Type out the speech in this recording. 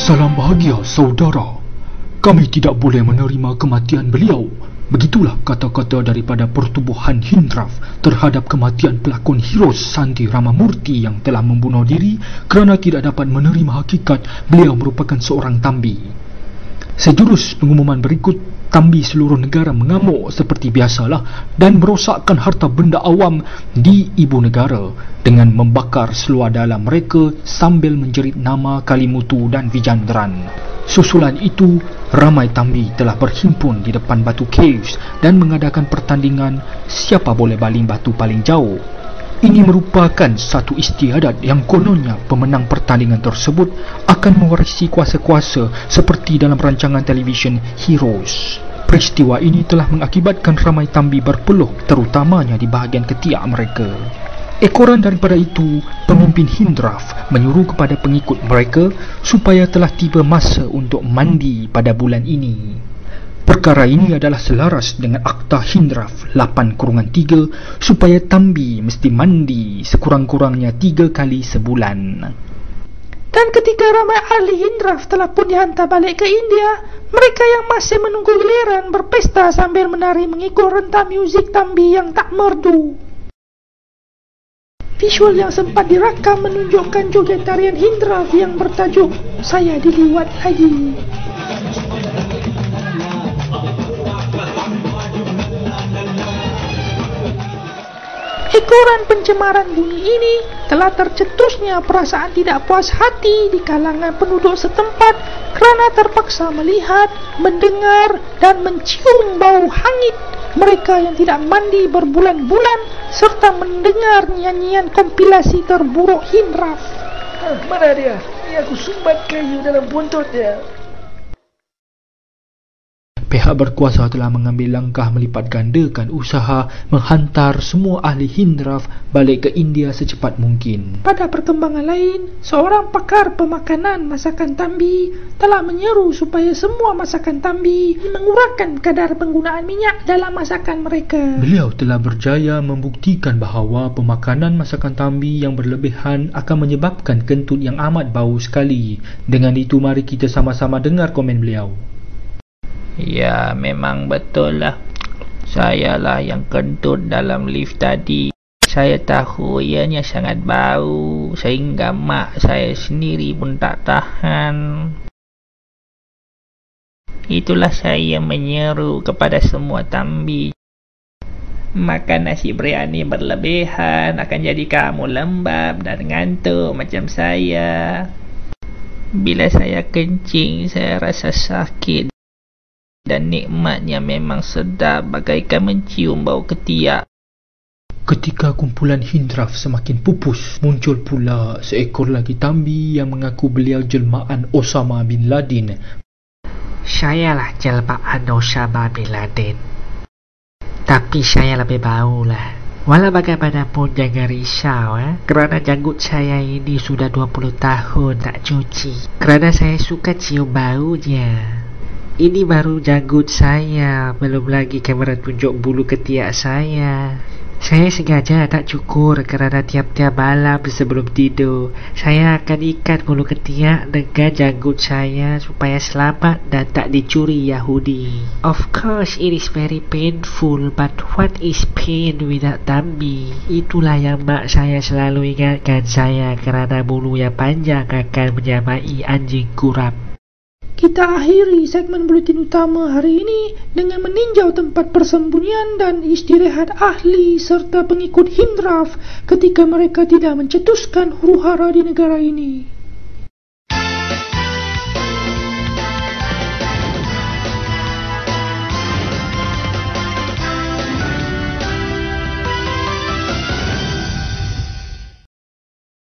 Salam bahagia, saudara. Kami tidak boleh menerima kematian beliau. Begitulah kata-kata daripada pertubuhan Hindraf terhadap kematian pelakon Heroes Santi Ramamurti yang telah membunuh diri kerana tidak dapat menerima hakikat beliau merupakan seorang tambi. Sejurus pengumuman berikut, tambi seluruh negara mengamuk seperti biasalah dan merosakkan harta benda awam di ibu negara dengan membakar seluar dalam mereka sambil menjerit nama Kalimutu dan Vijandran. Susulan itu, ramai tambi telah berhimpun di depan Batu Caves dan mengadakan pertandingan siapa boleh baling batu paling jauh. Ini merupakan satu istiadat yang kononnya pemenang pertandingan tersebut akan mewarisi kuasa-kuasa seperti dalam rancangan televisyen Heroes. Peristiwa ini telah mengakibatkan ramai tambi berpeluh terutamanya di bahagian ketiak mereka. Ekoran daripada itu, pemimpin Hindraf menyuruh kepada pengikut mereka supaya telah tiba masa untuk mandi pada bulan ini. Perkara ini adalah selaras dengan Akta Hindraf 8-3 supaya tambi mesti mandi sekurang-kurangnya 3 kali sebulan. Dan ketika ramai ahli Hindraf telah pun dihantar balik ke India, mereka yang masih menunggu giliran berpesta sambil menari mengikut rentak muzik tambi yang tak merdu. Visual yang sempat dirakam menunjukkan joget tarian Hindraf yang bertajuk "Saya Diliwat Lagi". Ekoran pencemaran bumi ini telah tercetusnya perasaan tidak puas hati di kalangan penduduk setempat kerana terpaksa melihat, mendengar dan mencium bau hangit mereka yang tidak mandi berbulan-bulan serta mendengar nyanyian kompilasi terburuk Hindraf. Mana dia? Ini aku sumbat kayu dalam buntutnya. Pihak berkuasa telah mengambil langkah melipat gandakan usaha menghantar semua ahli Hindraf balik ke India secepat mungkin. Pada perkembangan lain, seorang pakar pemakanan masakan tambi telah menyeru supaya semua masakan tambi mengurangkan kadar penggunaan minyak dalam masakan mereka. Beliau telah berjaya membuktikan bahawa pemakanan masakan tambi yang berlebihan akan menyebabkan kentut yang amat bau sekali. Dengan itu, mari kita sama-sama dengar komen beliau. Ya, memang betul lah. Sayalah yang kentut dalam lift tadi. Saya tahu ianya sangat bau sehingga mak saya sendiri pun tak tahan. Itulah saya menyeru kepada semua tambi. Makan nasi biryani berlebihan akan jadi kamu lembab dan ngantuk macam saya. Bila saya kencing, saya rasa sakit. Dan nikmatnya memang sedap bagaikan mencium bau ketiak. Ketika kumpulan Hindraf semakin pupus, muncul pula seekor lagi tambi yang mengaku beliau jelmaan Osama bin Laden. Sayalah jelmaan Osama bin Laden, tapi saya lebih bau lah. Walau bagaimanapun jangan risau kerana janggut saya ini sudah 20 tahun tak cuci, kerana saya suka cium baunya. Ini baru janggut saya, belum lagi kamera tunjuk bulu ketiak saya. Saya sengaja tak cukur kerana tiap-tiap malam sebelum tidur saya akan ikat bulu ketiak dengan janggut saya supaya selamat dan tak dicuri Yahudi. Of course it is very painful, but what is pain without tambi? Itulah yang mak saya selalu ingatkan saya kerana bulu yang panjang akan menyamai anjing kurap. Kita akhiri segmen buletin utama hari ini dengan meninjau tempat persembunyian dan istirahat ahli serta pengikut Hindraf ketika mereka tidak mencetuskan huru-hara di negara ini.